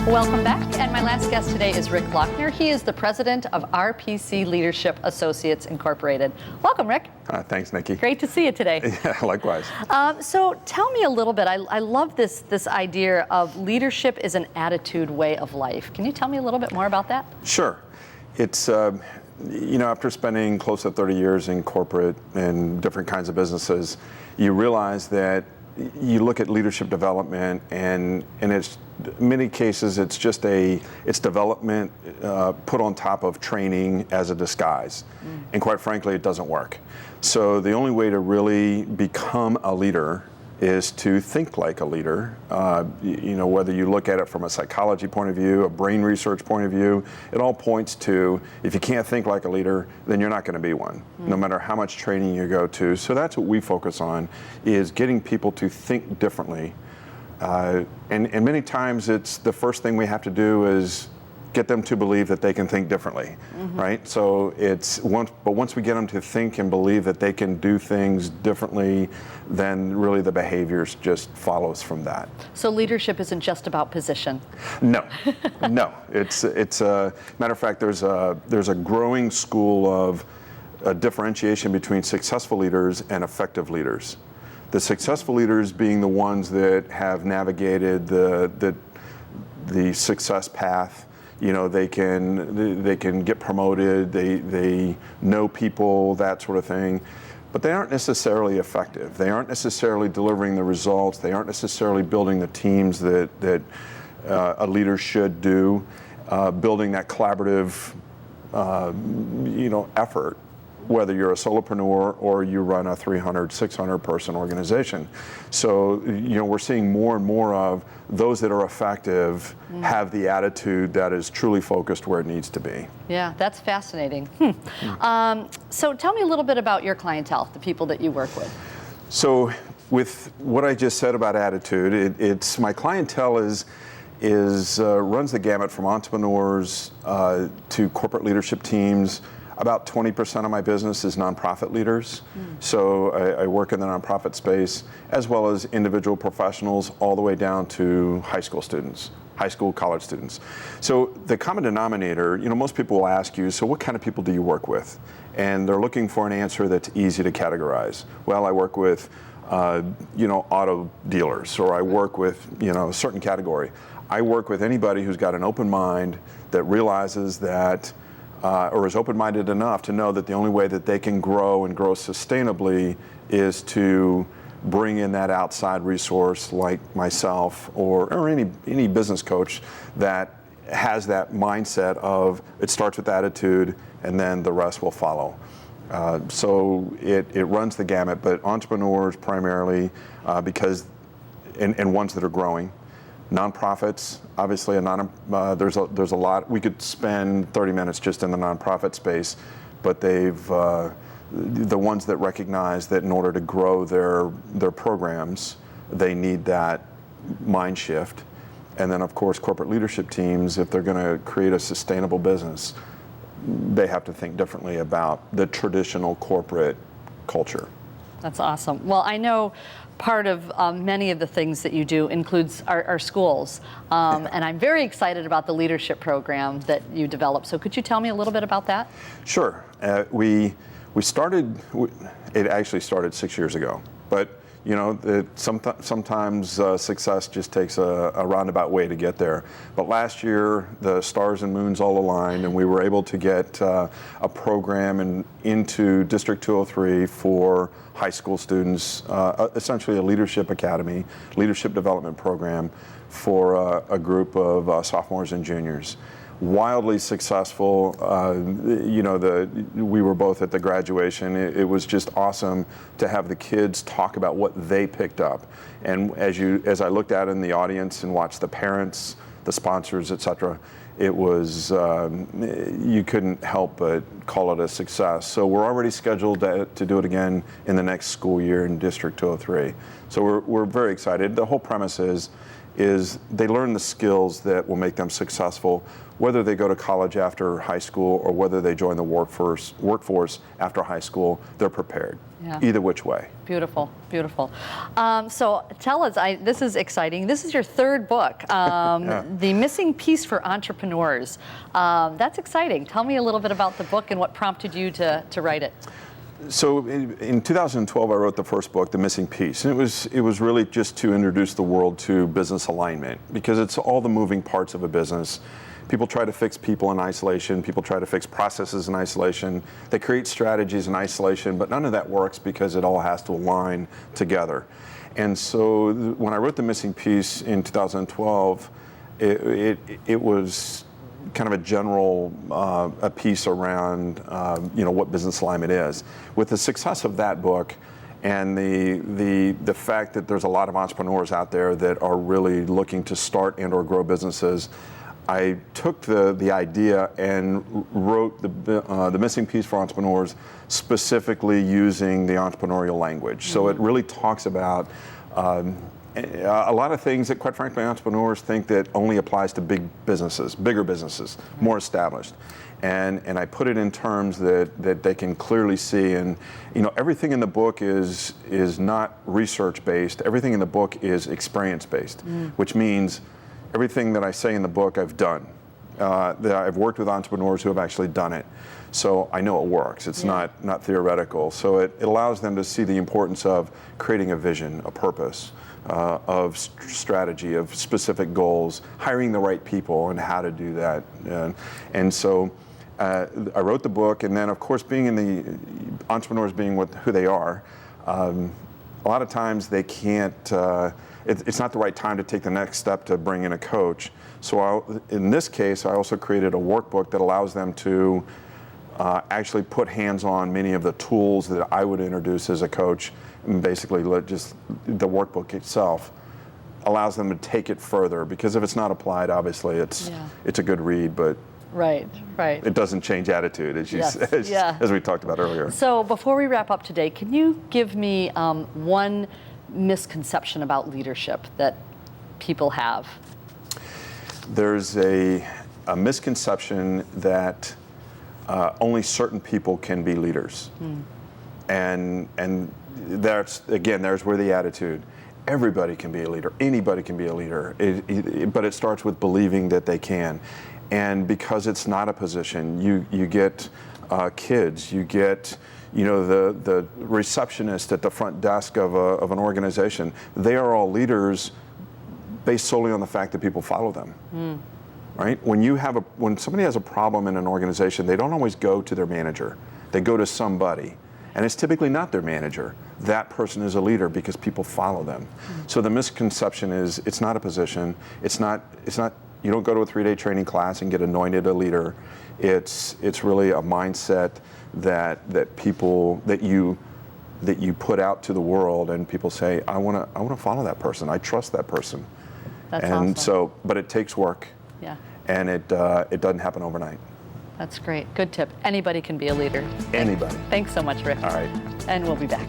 Welcome back, and my last guest today is Rick Lochner. He is the president of RPC Leadership Associates Incorporated. Welcome, Rick. Thanks, Nikki. Great to see you today. Yeah, likewise. So tell me a little bit. I love this idea of leadership is an attitude way of life. Can you tell me a little bit more about that? Sure. It's after spending close to 30 years in corporate and different kinds of businesses, you realize that you look at leadership development, and it's in many cases it's development put on top of training as a disguise, and quite frankly, it doesn't work. So the only way to really become a leader is to think like a leader. Whether you look at it from a psychology point of view, a brain research point of view, it all points to if you can't think like a leader, then you're not going to be one, no matter how much training you go to. So that's what we focus on, is getting people to think differently. And many times it's the first thing we have to do is get them to believe that they can think differently, right? So once we get them to think and believe that they can do things differently, then really the behaviors just follows from that. So leadership isn't just about position. No, no. It's a matter of fact. There's a growing school of differentiation between successful leaders and effective leaders. The successful leaders being the ones that have navigated the success path. They can get promoted, they know people, that sort of thing, but they aren't necessarily effective. They aren't necessarily delivering the results. They aren't necessarily building the teams that a leader should do, building that collaborative, effort, whether you're a solopreneur or you run a 300, 600 person organization. So, we're seeing more and more of those that are effective have the attitude that is truly focused where it needs to be. Yeah, that's fascinating. So tell me a little bit about your clientele, the people that you work with. So with what I just said about attitude, it's my clientele is runs the gamut from entrepreneurs to corporate leadership teams. About 20% of my business is nonprofit leaders. So I work in the nonprofit space, as well as individual professionals, all the way down to high school students, college students. So the common denominator, most people will ask you, so what kind of people do you work with? And they're looking for an answer that's easy to categorize. Well, I work with, auto dealers, or I work with, a certain category. I work with anybody who's got an open mind that realizes that or is open-minded enough to know that the only way that they can grow and grow sustainably is to bring in that outside resource like myself or any business coach that has that mindset of it starts with attitude and then the rest will follow. So it runs the gamut, but entrepreneurs primarily because and ones that are growing. Nonprofits, obviously, there's a lot. We could spend 30 minutes just in the nonprofit space, but they've the ones that recognize that in order to grow their programs, they need that mind shift. And then, of course, corporate leadership teams, if they're going to create a sustainable business, they have to think differently about the traditional corporate culture. That's awesome. Well, I know part of many of the things that you do includes our schools, and I'm very excited about the leadership program that you developed. So could you tell me a little bit about that? Sure. We started, it actually started 6 years ago, but sometimes success just takes a roundabout way to get there. But last year, the stars and moons all aligned, and we were able to get a program into District 203 for high school students, essentially a leadership academy, leadership development program for a group of sophomores and juniors. Wildly successful. We were both at the graduation. It was just awesome to have the kids talk about what they picked up. And as I looked out in the audience and watched the parents, the sponsors, etc., it was you couldn't help but call it a success. So we're already scheduled to do it again in the next school year in District 203. So we're very excited. The whole premise is is they learn the skills that will make them successful, whether they go to college after high school or whether they join the workforce after high school. They're prepared, either which way. Beautiful, beautiful. So tell us, this is exciting. This is your third book, The Missing Piece for Entrepreneurs. That's exciting. Tell me a little bit about the book and what prompted you to write it. So in 2012, I wrote the first book, The Missing Piece, and it was really just to introduce the world to business alignment, because it's all the moving parts of a business. People try to fix people in isolation. People try to fix processes in isolation. They create strategies in isolation, but none of that works because it all has to align together. And so when I wrote The Missing Piece in 2012, it was kind of a general a piece around what business alignment is. With the success of that book and the fact that there's a lot of entrepreneurs out there that are really looking to start and or grow businesses, I took the idea and wrote the Missing Piece for Entrepreneurs specifically using the entrepreneurial language. So it really talks about a lot of things that, quite frankly, entrepreneurs think that only applies to bigger businesses, more established. And I put it in terms that they can clearly see. And everything in the book is not research based. Everything in the book is experience based, which means everything that I say in the book I've done. That I've worked with entrepreneurs who have actually done it. So I know it works. It's not theoretical. So it allows them to see the importance of creating a vision, a purpose, of strategy, of specific goals, hiring the right people, and how to do that. And so I wrote the book, and then of course, being in the entrepreneurs being who they are, a lot of times they can't. It's not the right time to take the next step to bring in a coach. So in this case, I also created a workbook that allows them to actually put hands on many of the tools that I would introduce as a coach, and basically just the workbook itself allows them to take it further, because if it's not applied, obviously it's a good read, but right. It doesn't change attitude, as we talked about earlier. So before we wrap up today, can you give me one misconception about leadership that people have? There's a misconception that only certain people can be leaders. And there's where the attitude. Everybody can be a leader. Anybody can be a leader. But it starts with believing that they can. And because it's not a position, you get kids, you get the receptionist at the front desk of an organization. They are all leaders based solely on the fact that people follow them. Right? When somebody has a problem in an organization, they don't always go to their manager. They go to somebody, and it's typically not their manager. That person is a leader because people follow them. So the misconception is it's not a position. It's not. You don't go to a 3-day training class and get anointed a leader. It's really a mindset that you put out to the world, and people say, I want to follow that person. I trust that person. That's and awesome. So, but it takes work. Yeah. And it doesn't happen overnight. That's great. Good tip. Anybody can be a leader. Anybody. Thanks so much, Rick. All right. And we'll be back.